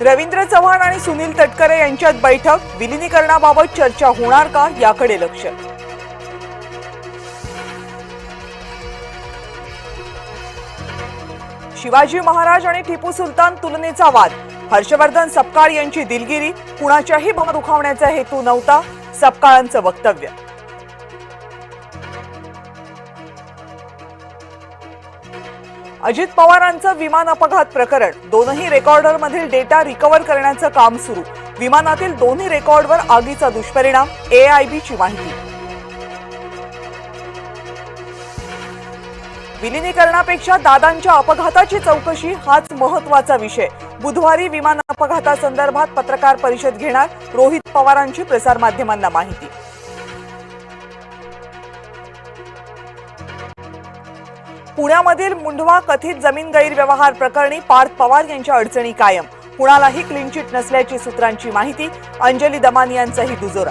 रवींद्र चव्हाण आणि सुनील तटकरे यांच्यात बैठक, विलिनीकरणाबाबत चर्चा होणार का याकडे लक्ष. शिवाजी महाराज आणि टिपू सुलतान तुलनेचा वाद, हर्षवर्धन सपकाळ यांची दिलगिरी, कुणाच्याही भावना दुखावण्याचा हेतू नव्हता, सपकाळांचं वक्तव्य. अजित पवारांचं विमान अपघात प्रकरण, दोनही रेकॉर्डरमधील डेटा रिकव्हर करण्याचं काम सुरू, विमानातील दोन्ही रेकॉर्डवर आगीचा दुष्परिणाम, AIBची माहिती. विलिनीकरणापेक्षा दादांच्या अपघाताची चौकशी हाच महत्त्वाचा विषय, बुधवारी विमान अपघातासंदर्भात पत्रकार परिषद घेणार, रोहित पवारांची प्रसारमाध्यमांना माहिती. पुण्यामधील मुंढवा कथित जमीन गैरव्यवहार प्रकरणी पार्थ पवार यांच्या अडचणी कायम, कुणालाही क्लीन चिट नसल्याची सूत्रांची माहिती, अंजली दमानियांचाही दुजोरा.